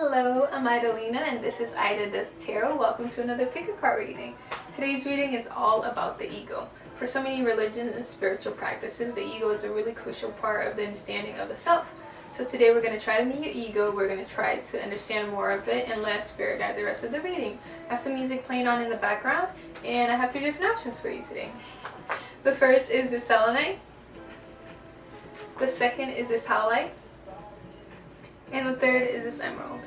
Hello, I'm Idalina and this is Ida Does Tarot. Welcome to another pick a card reading. Today's reading is all about the ego. For so many religions and spiritual practices, the ego is a really crucial part of the understanding of the self. So today we're going to try to meet your ego, we're going to try to understand more of it, and let spirit guide the rest of the reading. I have some music playing on in the background, and I have 3 different options for you today. The first is this selenite. The second is this howlite. And the third is this emerald.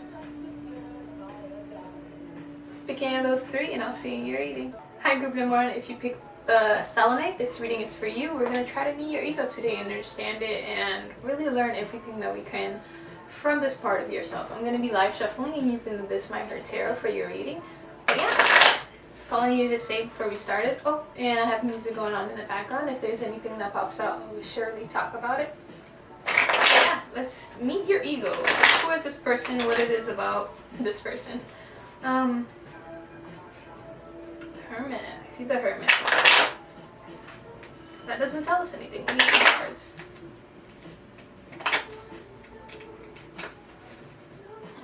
Just pick any of those 3 and I'll see you in your reading. Hi group number 1, if you picked the selenite, this reading is for you. We're going to try to meet your ego today and understand it and really learn everything that we can from this part of yourself. I'm going to be live shuffling and using the This My Heart Tarot for your reading. But yeah, that's all I needed to say before we started. Oh, and I have music going on in the background. If there's anything that pops out, I will surely talk about it. Let's meet your ego. Who is this person? What it is about this person? Hermit. I see the Hermit. That doesn't tell us anything. We need some cards.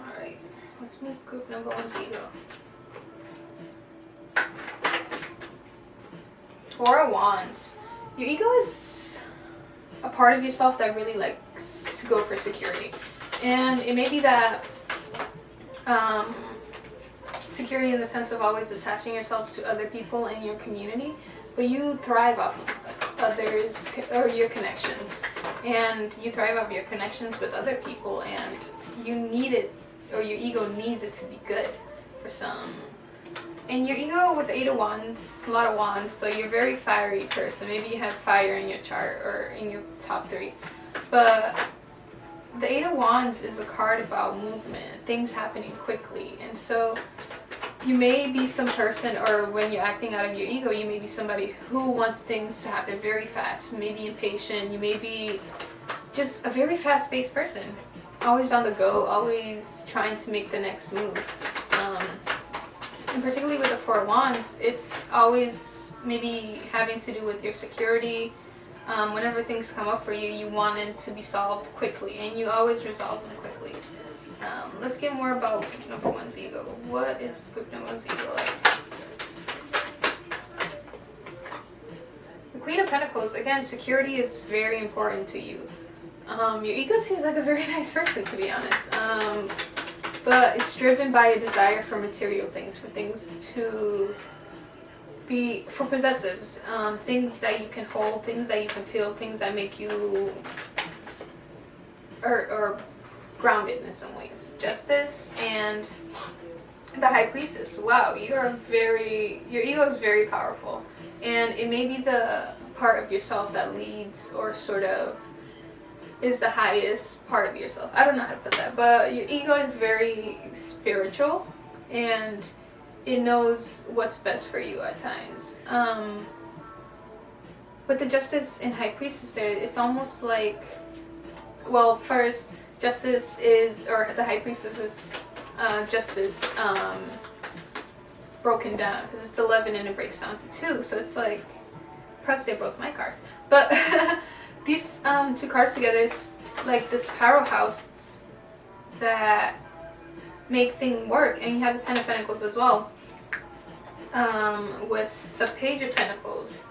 Alright. Let's meet group number 1's ego. 4 of Wands. Your ego is a part of yourself that really likes to go for security, and it may be that security in the sense of always attaching yourself to other people in your community, but you thrive off of others or your connections, and you thrive off your connections with other people, and you need it, or your ego needs it to be good for some. And your ego with the 8 of Wands, a lot of wands, so you're a very fiery person. Maybe you have fire in your chart or in your top 3. But the 8 of Wands is a card about movement, things happening quickly. And so you may be some person, or when you're acting out of your ego, you may be somebody who wants things to happen very fast. You may be impatient, you may be just a very fast-paced person. Always on the go, always trying to make the next move. And particularly with the 4 of Wands, it's always maybe having to do with your security. Whenever things come up for you, you want it to be solved quickly, and you always resolve them quickly. Let's get more about group number 1's ego. What is group number 1's ego like? The Queen of Pentacles, again, security is very important to you. Your ego seems like a very nice person, to be honest. But it's driven by a desire for material things, for things to be, for possessives, things that you can hold, things that you can feel, things that make you, or grounded in some ways. Justice and the High Priestess. Wow, your ego is very powerful. And it may be the part of yourself that leads or sort of is the highest part of yourself. I don't know how to put that, but your ego is very spiritual and it knows what's best for you at times. But the Justice and High Priestess there, it's almost like, well, first, Justice is, or the High Priestess is Justice broken down, because it's 11 and it breaks down to 2, so it's like, press they broke my cards. But these 2 cards together is like this powerhouse that make things work. And you have the 10 of Pentacles as well, with the Page of Pentacles.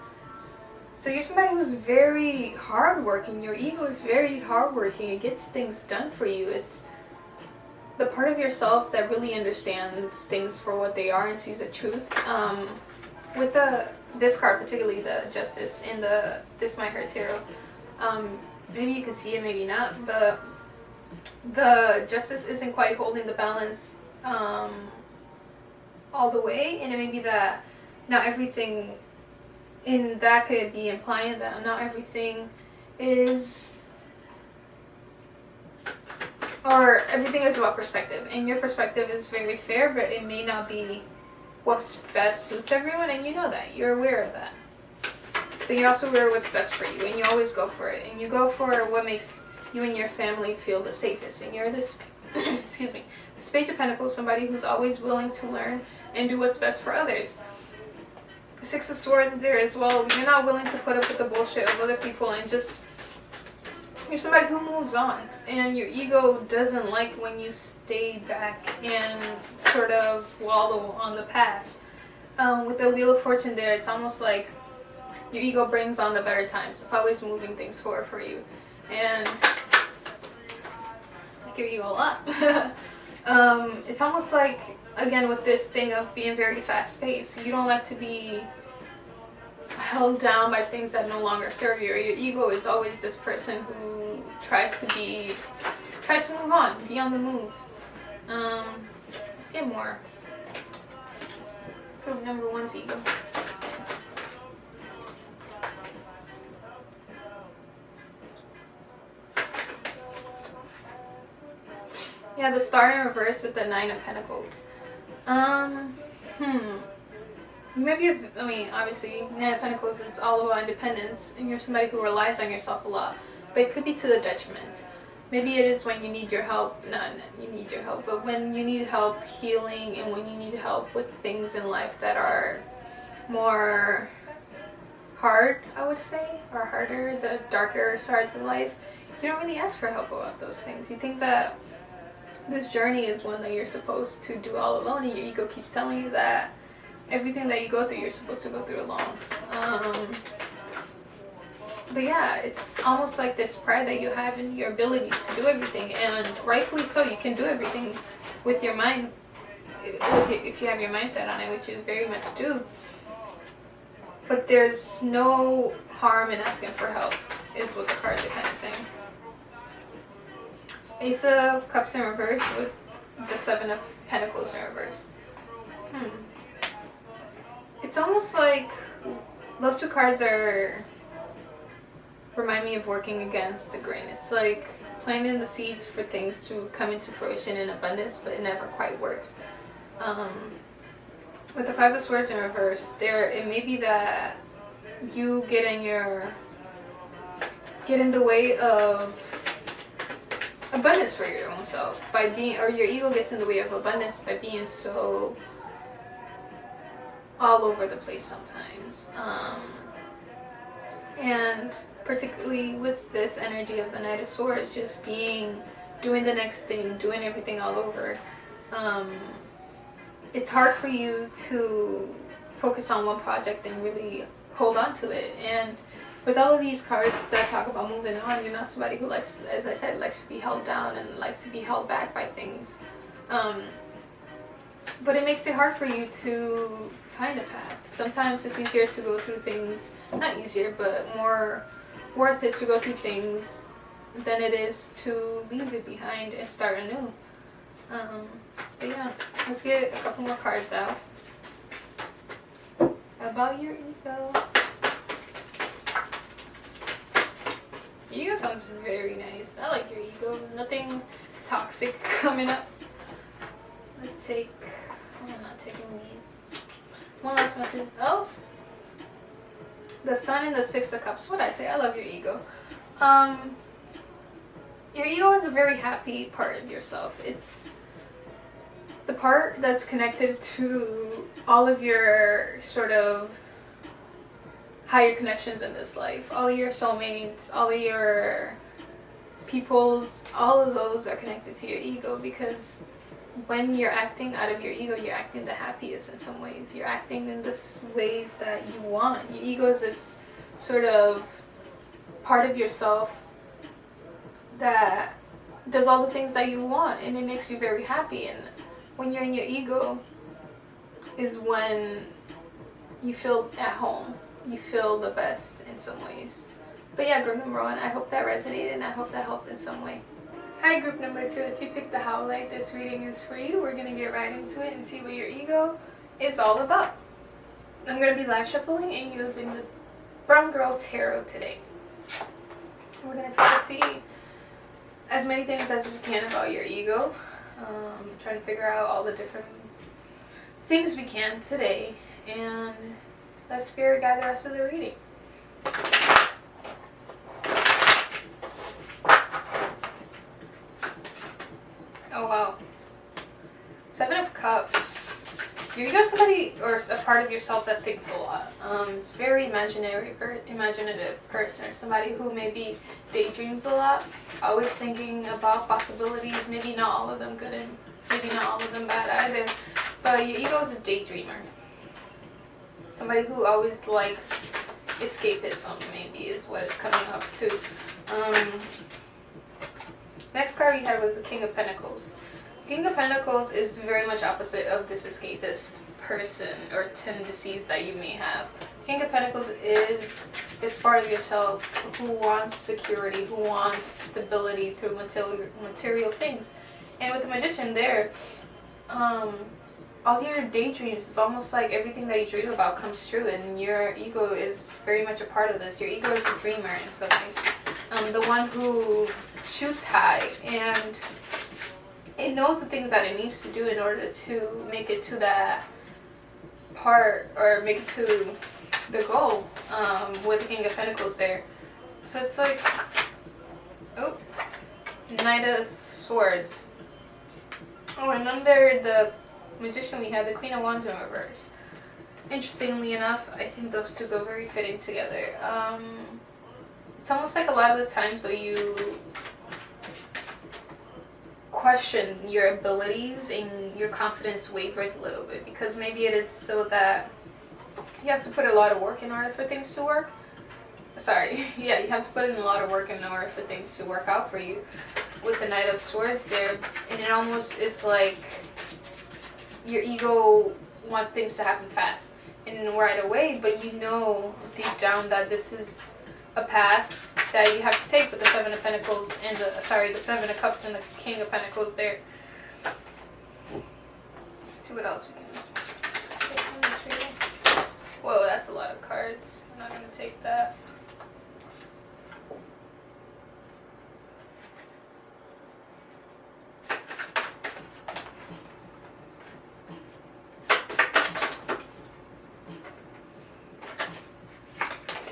So you're somebody who's very hardworking. Your ego is very hardworking. It gets things done for you. It's the part of yourself that really understands things for what they are and sees the truth. With this card, particularly the Justice in the This My Heart Tarot, maybe you can see it, maybe not, but the Justice isn't quite holding the balance all the way, and it may be that not everything, and that could be implying that not everything is, or everything is about perspective, and your perspective is very fair, but it may not be what's best suits everyone, and you know that, you're aware of that. But you're also aware of what's best for you, and you always go for it. And you go for what makes you and your family feel the safest. And you're this, excuse me, this Page of Pentacles, somebody who's always willing to learn and do what's best for others. 6 of Swords there as well. You're not willing to put up with the bullshit of other people and just you're somebody who moves on, and your ego doesn't like when you stay back and sort of wallow on the past. With the Wheel of Fortune there, it's almost like your ego brings on the better times. It's always moving things forward for you. And I give you a lot. It's almost like, again, with this thing of being very fast-paced, you don't like to be held down by things that no longer serve you. Or your ego is always this person who tries to move on, be on the move. Let's get more. Group number one's ego. Yeah, the Star in reverse with the Nine of Pentacles. Maybe, I mean, obviously, Nine of Pentacles is all about independence, and you're somebody who relies on yourself a lot. But it could be to the detriment. Maybe it is when you need your help, not you need your help, but when you need help healing, and when you need help with things in life that are more hard, I would say, or harder, the darker sides of life, you don't really ask for help about those things. You think that this journey is one that you're supposed to do all alone, and your ego keeps telling you that everything that you go through, you're supposed to go through alone. But yeah, it's almost like this pride that you have in your ability to do everything, and rightfully so. You can do everything with your mind, if you have your mindset on it, which you very much do. But there's no harm in asking for help, is what the cards are kind of saying. Ace of Cups in reverse with the Seven of Pentacles in reverse. It's almost like those two cards remind me of working against the grain. It's like planting the seeds for things to come into fruition in abundance, but it never quite works. With the Five of Swords in reverse, it may be that you get in the way of abundance for your own self by being, or your ego gets in the way of abundance by being so all over the place sometimes. And particularly with this energy of the Knight of Swords, just doing the next thing, doing everything all over. It's hard for you to focus on one project and really hold on to it. And with all of these cards that talk about moving on, you're not somebody who likes, as I said, likes to be held down and likes to be held back by things. But it makes it hard for you to find a path. Sometimes it's easier to go through things, not easier, but more worth it to go through things than it is to leave it behind and start anew. But yeah, let's get a couple more cards out about your ego. Your ego sounds very nice. I like your ego. Nothing toxic coming up. Let's take, I'm not taking these. One last message. Oh, the Sun and the Six of Cups. What I say? I love your ego. Your ego is a very happy part of yourself. It's the part that's connected to all of your sort of higher connections in this life. All of your soulmates, all of your peoples, all of those are connected to your ego, because when you're acting out of your ego, you're acting the happiest in some ways. You're acting in this ways that you want. Your ego is this sort of part of yourself that does all the things that you want, and it makes you very happy. And when you're in your ego is when you feel at home. You feel the best in some ways. But yeah, group number one, I hope that resonated and I hope that helped in some way. Hi, group number two. If you picked the Howlite, this reading is for you. We're going to get right into it and see what your ego is all about. I'm going to be live shuffling and using the Brown Girl Tarot today. We're going to try to see as many things as we can about your ego. Try to figure out all the different things we can today, and let Spirit guide the rest of the reading. Oh wow. Seven of Cups. Your ego is somebody or a part of yourself that thinks a lot. It's very imaginative person, or somebody who maybe daydreams a lot, always thinking about possibilities. Maybe not all of them good and maybe not all of them bad either. But your ego is a daydreamer. Somebody who always likes escapism, maybe, is what it's coming up to. Next card we had was the King of Pentacles. King of Pentacles is very much opposite of this escapist person or tendencies that you may have. King of Pentacles is this part of yourself who wants security, who wants stability through material things. And with the Magician there, all your daydreams, it's almost like everything that you dream about comes true, and your ego is very much a part of this. Your ego is the dreamer in some ways. The one who shoots high, and it knows the things that it needs to do in order to make it to that part, or make it to the goal, with King of Pentacles there. So it's like, oh, Knight of Swords. Oh, and under the Magician we have the Queen of Wands in reverse. Interestingly enough, I think those two go very fitting together. It's almost like a lot of the times though you question your abilities and your confidence wavers a little bit, because maybe it is so that you have to put a lot of work in order for things to work. Sorry, yeah, you have to put in a lot of work in order for things to work out for you. With the Knight of Swords there, and it almost is like your ego wants things to happen fast and right away, but you know deep down that this is a path that you have to take with the Seven of Pentacles and the Seven of Cups and the King of Pentacles there. Let's see what else we can take from this reading. Whoa, that's a lot of cards. I'm not going to take that.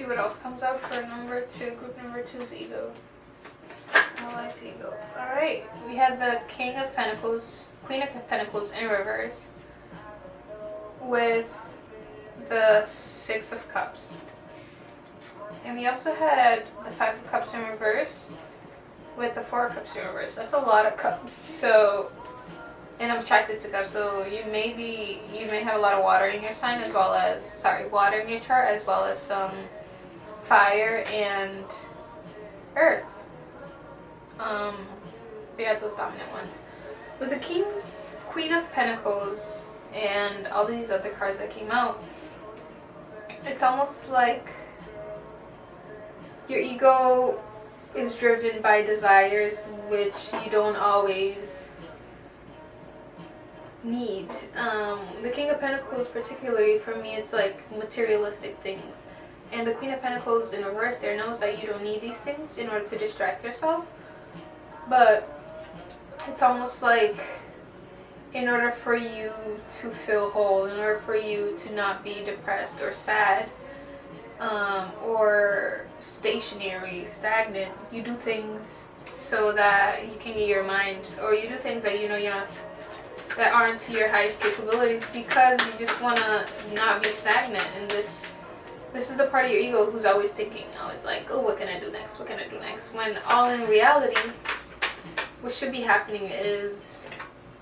What else comes out for number 2, group number 2's ego. I like ego. Alright, we had the King of Pentacles, Queen of Pentacles in reverse, with the Six of Cups. And we also had the Five of Cups in reverse, with the Four of Cups in reverse. That's a lot of cups. So, and I'm attracted to cups, so you may have a lot of water in your sign, as well as, water in your chart, as well as some fire and earth. We had those dominant ones. With the Queen of Pentacles and all these other cards that came out, it's almost like your ego is driven by desires which you don't always need. The King of Pentacles particularly, for me, it's like materialistic things. And the Queen of Pentacles in reverse there knows that you don't need these things in order to distract yourself. But it's almost like in order for you to feel whole, in order for you to not be depressed or sad, or stationary, stagnant, you do things so that you can get your mind, or you do things that you know you're not, that aren't to your highest capabilities, because you just want to not be stagnant in this. This is the part of your ego who's always thinking, always like, oh, what can I do next? What can I do next? When all in reality, what should be happening is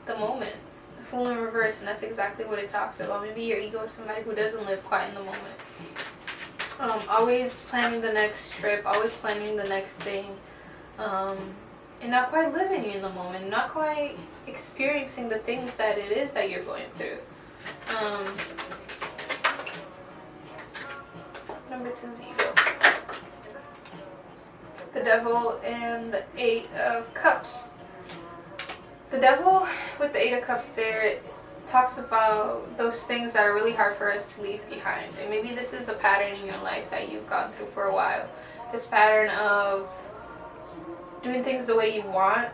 the moment. The Fool in reverse, and that's exactly what it talks about. Maybe your ego is somebody who doesn't live quite in the moment. Always planning the next trip, always planning the next thing, and not quite living in the moment, not quite experiencing the things that it is that you're going through. Number 2's ego. The Devil and the Eight of Cups. The Devil with the Eight of Cups there talks about those things that are really hard for us to leave behind. And maybe this is a pattern in your life that you've gone through for a while. This pattern of doing things the way you want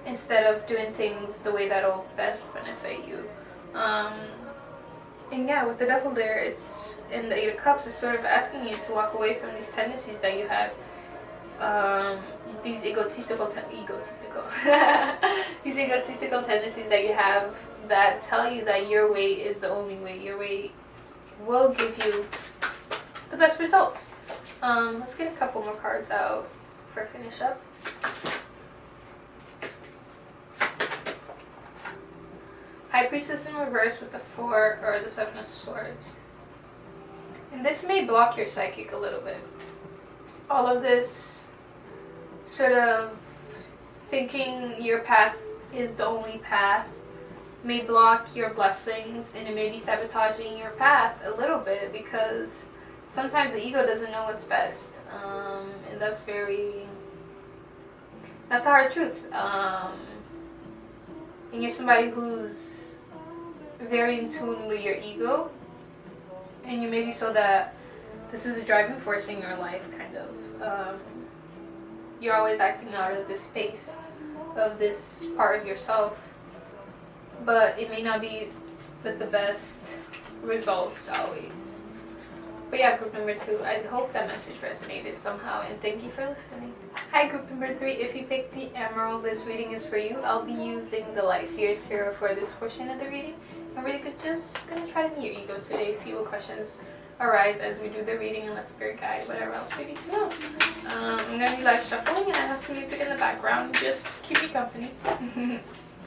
instead of doing things the way that'll best benefit you. And yeah, with the Devil there, it's in the Eight of Cups, it's sort of asking you to walk away from these tendencies that you have, these egotistical these egotistical tendencies that you have that tell you that your way is the only way. Your way will give you the best results. Let's get a couple more cards out for finish up. High Priestess in reverse with the 4 or the 7 of Swords. And this may block your psychic a little bit. All of this sort of thinking your path is the only path may block your blessings, and it may be sabotaging your path a little bit, because sometimes the ego doesn't know what's best. And that's the hard truth. And you're somebody who's very in tune with your ego, and you may be so that this is a driving force in your life, kind of. You're always acting out of this space, of this part of yourself, but it may not be with the best results always. But yeah, group number 2, I hope that message resonated somehow, and thank you for listening. Hi, group number 3, if you picked the Emerald, this reading is for you. I'll be using the Light Seer Tarot for this portion of the reading. I'm really just going to try to meet your ego today, see what questions arise as we do the reading, and a spirit guide, whatever else we need to know. I'm going to be live shuffling, and I have some music in the background, just keep me company.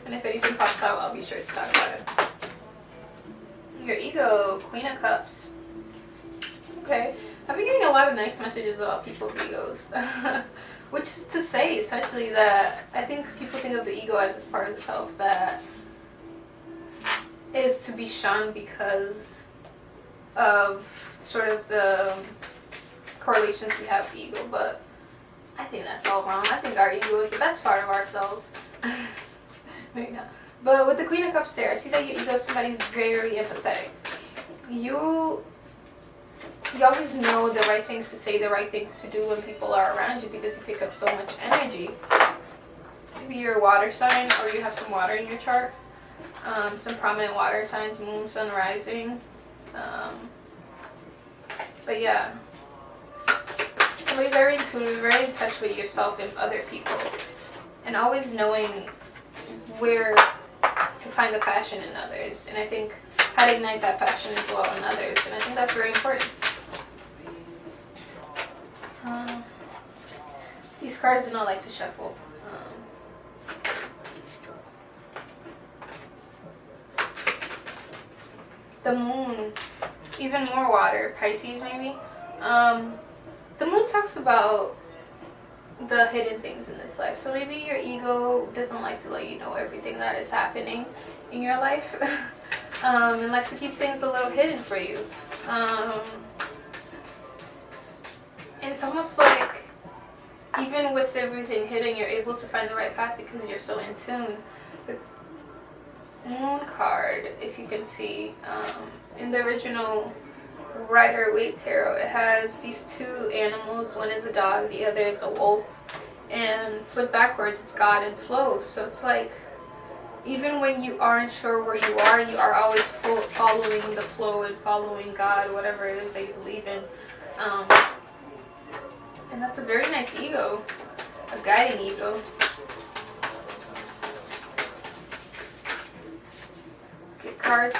And if anything pops out, I'll be sure to talk about it. Your ego, Queen of Cups. Okay, I've been getting a lot of nice messages about people's egos. Which is to say, essentially, that I think people think of the ego as this part of the self that is to be shunned because of sort of the correlations we have with the ego, but I think that's all wrong. I think our ego is the best part of ourselves. Maybe not. But with the Queen of Cups there, I see that your ego is somebody who's very empathetic. You always know the right things to say, the right things to do when people are around you, because you pick up so much energy. Maybe you're a water sign, or you have some water in your chart. Some prominent water signs, moon, sun, rising. But yeah, somebody very in tune, very in touch with yourself and other people, and always knowing where to find the passion in others. And I think how to ignite that passion as well in others, and I think that's very important. These cards do not like to shuffle. The moon, even more water, Pisces maybe. The moon talks about the hidden things in this life. So maybe your ego doesn't like to let you know everything that is happening in your life. And likes to keep things a little hidden for you. And it's almost like even with everything hidden, you're able to find the right path because you're so in tune. The moon card, if you can see, in the original Rider-Waite tarot, it has these 2 animals. One is a dog, the other is a wolf. And flip backwards, it's God and flow. So it's like, even when you aren't sure where you are always following the flow and following God, whatever it is that you believe in. And that's a very nice ego, a guiding ego. Let's get cards.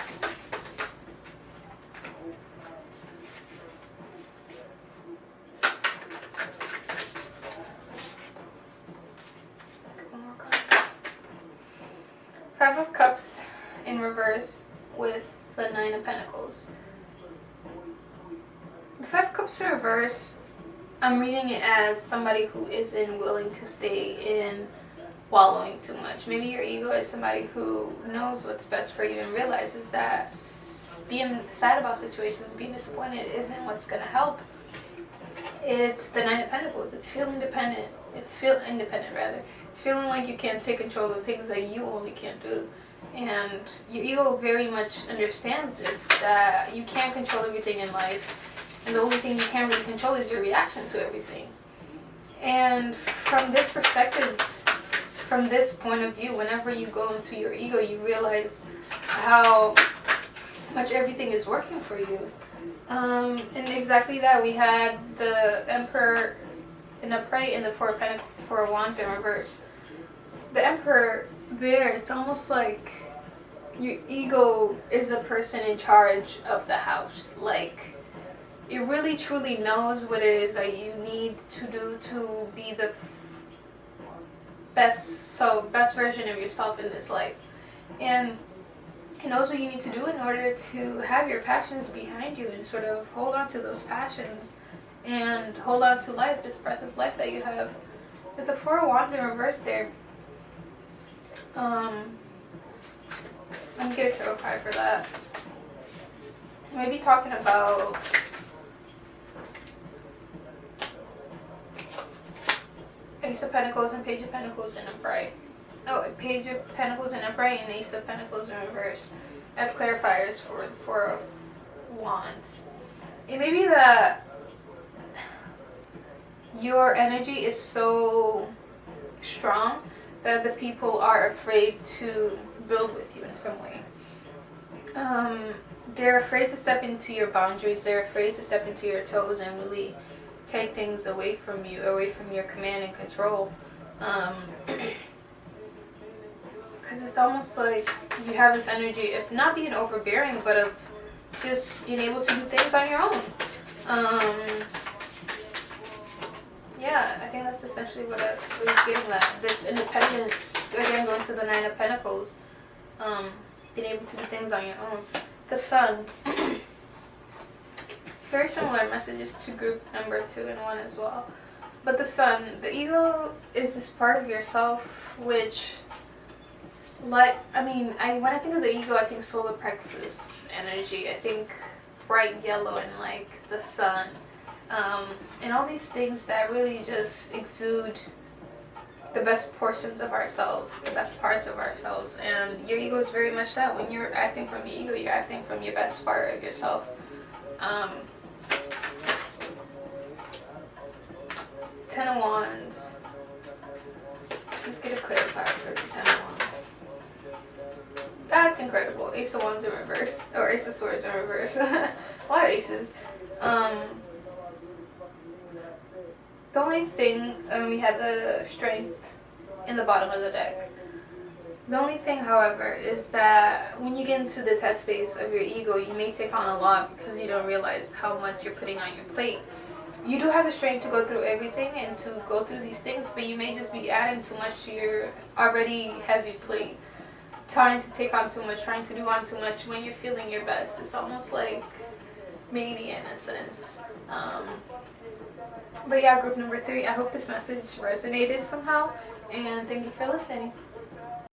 Five of Cups in reverse with the 9 of Pentacles. The 5 of Cups in reverse, I'm reading it as somebody who isn't willing to stay in wallowing too much. Maybe your ego is somebody who knows what's best for you and realizes that being sad about situations, being disappointed isn't what's going to help. It's the 9 of Pentacles. It's feeling independent. It's feeling like you can't take control of the things that you only can't do. And your ego very much understands this, that you can't control everything in life. And the only thing you can't really control is your reaction to everything. And from this perspective, from this point of view, whenever you go into your ego, you realize how much everything is working for you. And exactly that, we had the Emperor in a prey and the 4 of Wands in reverse. The Emperor there, it's almost like your ego is the person in charge of the house. Like, it really truly knows what it is that you need to do to be the best version of yourself in this life. And it knows what you need to do in order to have your passions behind you and sort of hold on to those passions and hold on to life, this breath of life that you have. With the Four of Wands in reverse there, let me get a tarot card for that. Maybe talking about Ace of Pentacles and Page of Pentacles in upright. Oh, Page of Pentacles in upright and Ace of Pentacles in reverse as clarifiers for the Four of Wands. It may be that your energy is so strong that the people are afraid to build with you in some way. They're afraid to step into your boundaries. They're afraid to step into your toes and really take things away from you, away from your command and control. Because it's almost like you have this energy of not being overbearing, but of just being able to do things on your own. Yeah, I think that's essentially what I was getting at. This independence, again, going to the Nine of Pentacles. Being able to do things on your own. The Sun. Very similar messages to group number 2 and 1 as well. But the Sun, the ego is this part of yourself which, like, when I think of the ego, I think solar plexus energy. I think bright yellow and like the sun. And all these things that really just exude the best portions of ourselves, the best parts of ourselves. And your ego is very much that. When you're acting from your ego, you're acting from your best part of yourself. Ten of Wands. Let's get a clarifier for the Ten of Wands. That's incredible. Ace of Wands in reverse. Or Ace of Swords in reverse. A lot of aces. The only thing, we had the Strength in the bottom of the deck. The only thing, however, is that when you get into this headspace of your ego, you may take on a lot because you don't realize how much you're putting on your plate. You do have the strength to go through everything and to go through these things, but you may just be adding too much to your already heavy plate. Trying to take on too much, trying to do on too much when you're feeling your best. It's almost like mania in a sense. But yeah, group number 3, I hope this message resonated somehow, and thank you for listening.